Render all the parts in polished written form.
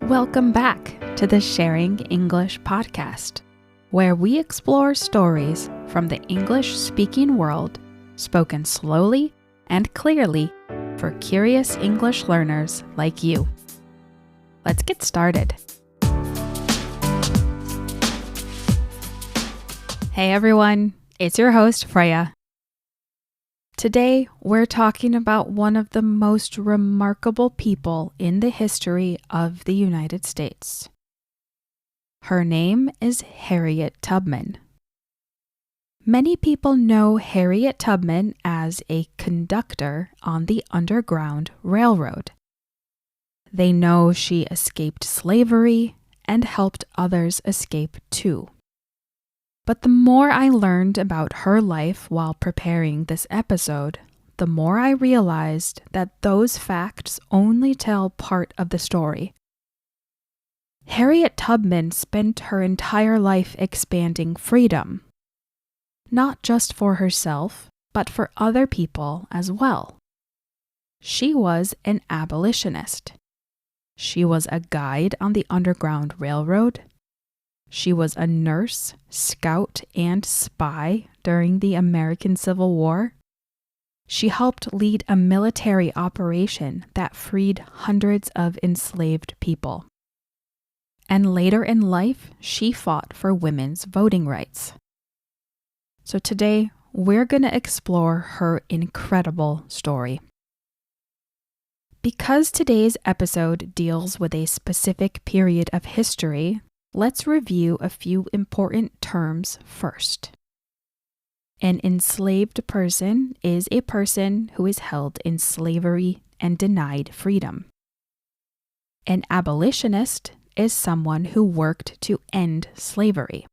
Welcome back to the Sharing English podcast, where we explore stories from the English-speaking world, spoken slowly and clearly for curious English learners like you. Let's get started. Hey everyone, it's your host Freya. Today, we're talking about one of the most remarkable people in the history of the United States. Her name is Harriet Tubman. Many people know Harriet Tubman as a conductor on the Underground Railroad. They know she escaped slavery and helped others escape too. But the more I learned about her life while preparing this episode, the more I realized that those facts only tell part of the story. Harriet Tubman spent her entire life expanding freedom, not just for herself, but for other people as well. She was an abolitionist. She was a guide on the Underground Railroad. She was a nurse, scout, and spy during the American Civil War. She helped lead a military operation that freed hundreds of enslaved people. And later in life, she fought for women's voting rights. So today, we're going to explore her incredible story. Because today's episode deals with a specific period of history, let's review a few important terms first. An enslaved person is a person who is held in slavery and denied freedom. An abolitionist is someone who worked to end slavery.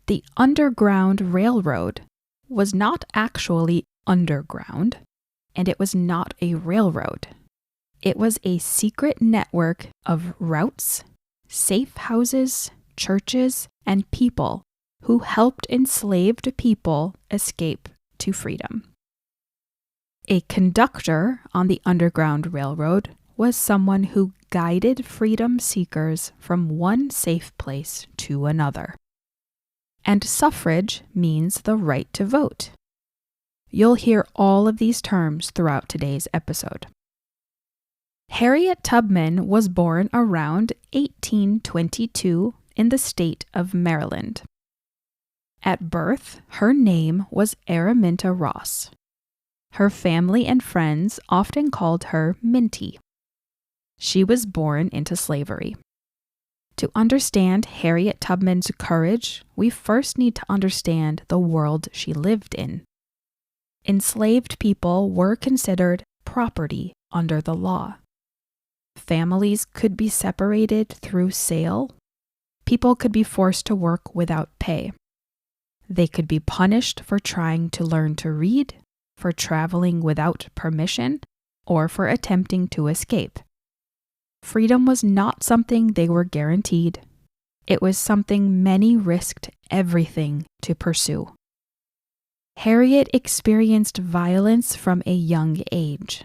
The Underground Railroad was not actually underground, and it was not a railroad. It was a secret network of routes, safe houses, churches, and people who helped enslaved people escape to freedom. A conductor on the Underground Railroad was someone who guided freedom seekers from one safe place to another. And suffrage means the right to vote. You'll hear all of these terms throughout today's episode. Harriet Tubman was born around 1822 in the state of Maryland. At birth, her name was Araminta Ross. Her family and friends often called her Minty. She was born into slavery. To understand Harriet Tubman's courage, we first need to understand the world she lived in. Enslaved people were considered property under the law. Families could be separated through sale. People could be forced to work without pay. They could be punished for trying to learn to read, for traveling without permission, or for attempting to escape. Freedom was not something they were guaranteed. It was something many risked everything to pursue. Harriet experienced violence from a young age.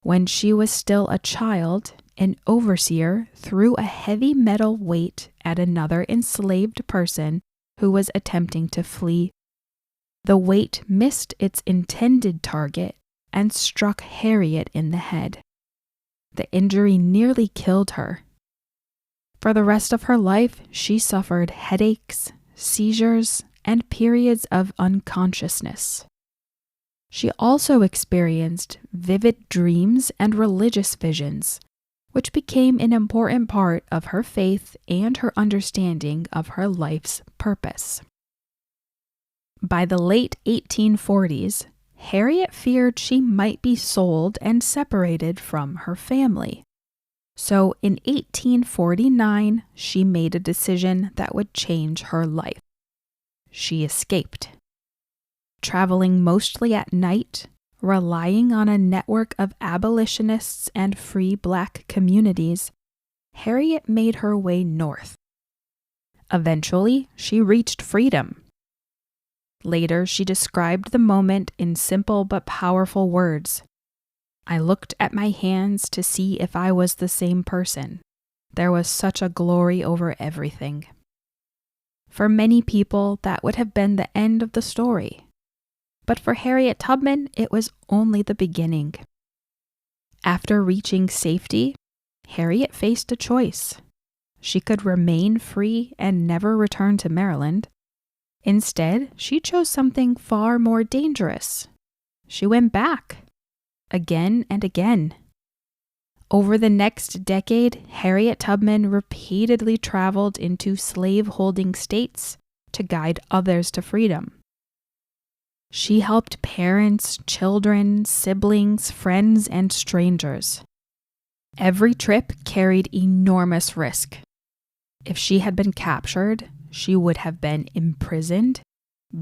When she was still a child, an overseer threw a heavy metal weight at another enslaved person who was attempting to flee. The weight missed its intended target and struck Harriet in the head. The injury nearly killed her. For the rest of her life, she suffered headaches, seizures, and periods of unconsciousness. She also experienced vivid dreams and religious visions, which became an important part of her faith and her understanding of her life's purpose. By the late 1840s, Harriet feared she might be sold and separated from her family. So in 1849, she made a decision that would change her life. She escaped. Traveling mostly at night, relying on a network of abolitionists and free Black communities, Harriet made her way north. Eventually, she reached freedom. Later, she described the moment in simple but powerful words. I looked at my hands to see if I was the same person. There was such a glory over everything. For many people, that would have been the end of the story. But for Harriet Tubman, it was only the beginning. After reaching safety, Harriet faced a choice. She could remain free and never return to Maryland. Instead, she chose something far more dangerous. She went back, again and again. Over the next decade, Harriet Tubman repeatedly traveled into slave-holding states to guide others to freedom. She helped parents, children, siblings, friends, and strangers. Every trip carried enormous risk. If she had been captured, she would have been imprisoned,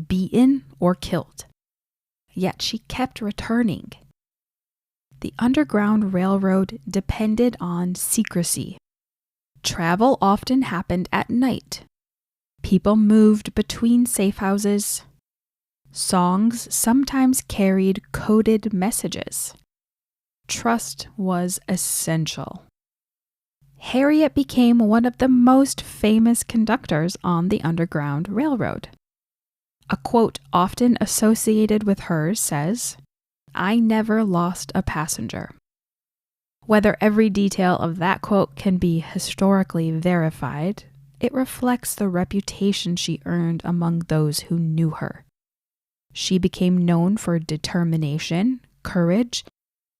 beaten, or killed. Yet she kept returning. The Underground Railroad depended on secrecy. Travel often happened at night. People moved between safe houses. Songs sometimes carried coded messages. Trust was essential. Harriet became one of the most famous conductors on the Underground Railroad. A quote often associated with her says, "I never lost a passenger." Whether every detail of that quote can be historically verified, it reflects the reputation she earned among those who knew her. She became known for determination, courage,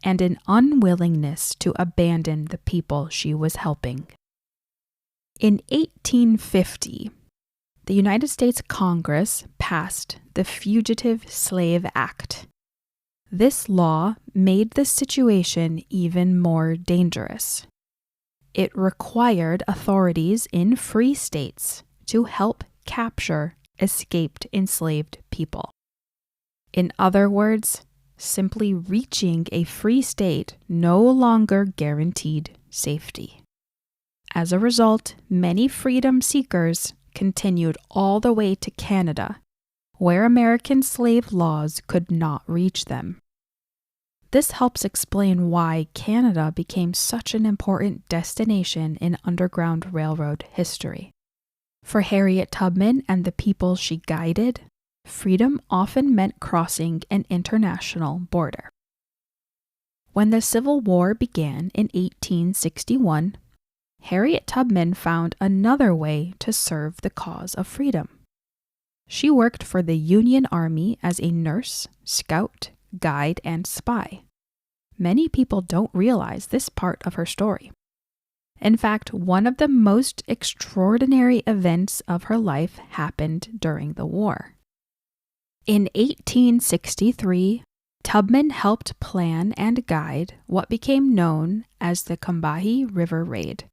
and an unwillingness to abandon the people she was helping. In 1850, the United States Congress passed the Fugitive Slave Act. This law made the situation even more dangerous. It required authorities in free states to help capture escaped enslaved people. In other words, simply reaching a free state no longer guaranteed safety. As a result, many freedom seekers continued all the way to Canada, where American slave laws could not reach them. This helps explain why Canada became such an important destination in Underground Railroad history. For Harriet Tubman and the people she guided, freedom often meant crossing an international border. When the Civil War began in 1861, Harriet Tubman found another way to serve the cause of freedom. She worked for the Union Army as a nurse, scout, guide, and spy. Many people don't realize this part of her story. In fact, one of the most extraordinary events of her life happened during the war. In 1863, Tubman helped plan and guide what became known as the Combahee River Raid.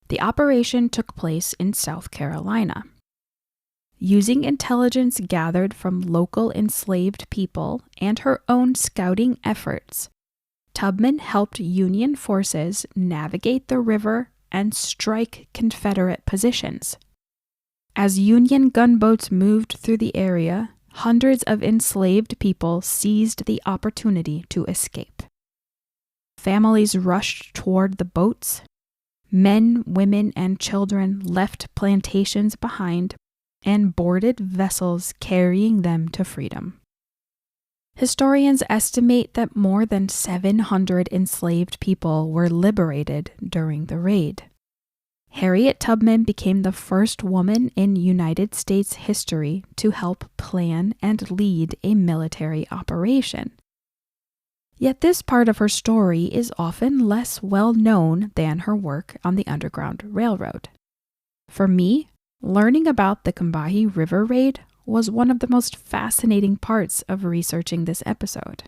The operation took place in South Carolina. Using intelligence gathered from local enslaved people and her own scouting efforts, Tubman helped Union forces navigate the river and strike Confederate positions. As Union gunboats moved through the area, hundreds of enslaved people seized the opportunity to escape. Families rushed toward the boats. Men, women, and children left plantations behind and boarded vessels carrying them to freedom. Historians estimate that more than 700 enslaved people were liberated during the raid. Harriet Tubman became the first woman in United States history to help plan and lead a military operation. Yet this part of her story is often less well known than her work on the Underground Railroad. For me, learning about the Combahee River Raid was one of the most fascinating parts of researching this episode.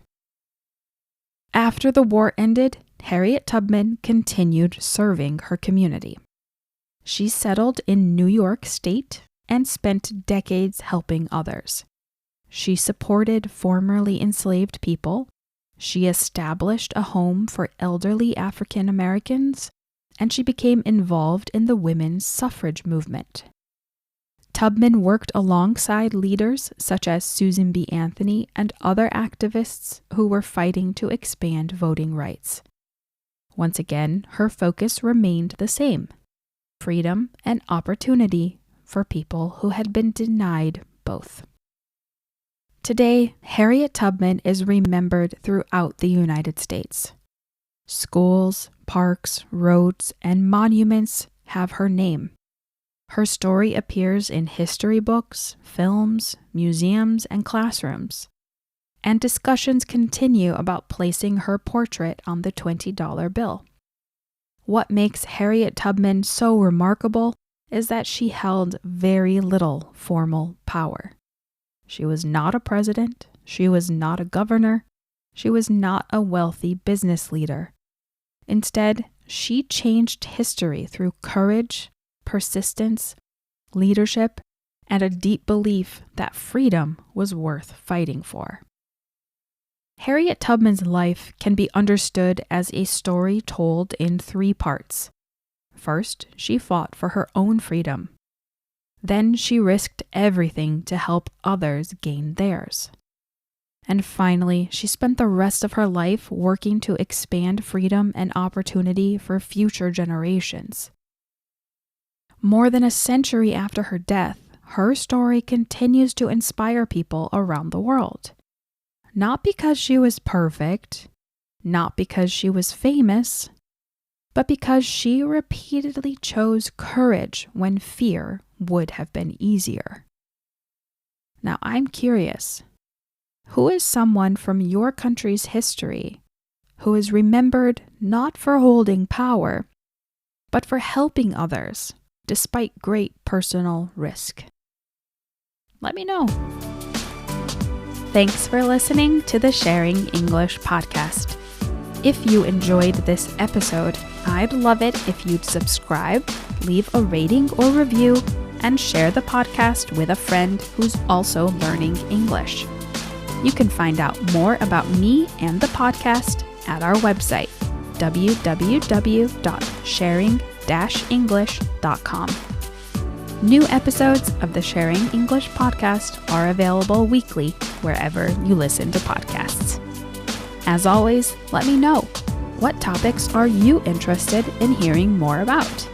After the war ended, Harriet Tubman continued serving her community. She settled in New York State and spent decades helping others. She supported formerly enslaved people, she established a home for elderly African Americans, and she became involved in the women's suffrage movement. Tubman worked alongside leaders such as Susan B. Anthony and other activists who were fighting to expand voting rights. Once again, her focus remained the same: freedom and opportunity for people who had been denied both. Today, Harriet Tubman is remembered throughout the United States. Schools, parks, roads, and monuments have her name. Her story appears in history books, films, museums, and classrooms. And discussions continue about placing her portrait on the $20 bill. What makes Harriet Tubman so remarkable is that she held very little formal power. She was not a president, she was not a governor, she was not a wealthy business leader. Instead, she changed history through courage, persistence, leadership, and a deep belief that freedom was worth fighting for. Harriet Tubman's life can be understood as a story told in 3 parts. First, she fought for her own freedom. Then she risked everything to help others gain theirs. And finally, she spent the rest of her life working to expand freedom and opportunity for future generations. More than a century after her death, her story continues to inspire people around the world. Not because she was perfect, not because she was famous, but because she repeatedly chose courage when fear would have been easier. Now, I'm curious, who is someone from your country's history who is remembered not for holding power, but for helping others despite great personal risk? Let me know. Thanks for listening to the Sharing English podcast. If you enjoyed this episode, I'd love it if you'd subscribe, leave a rating or review, and share the podcast with a friend who's also learning English. You can find out more about me and the podcast at our website, www.sharing-english.com. New episodes of the Sharing English podcast are available weekly wherever you listen to podcasts. As always, let me know, what topics are you interested in hearing more about?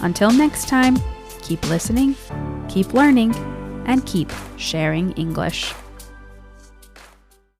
Until next time, keep listening, keep learning, and keep sharing English.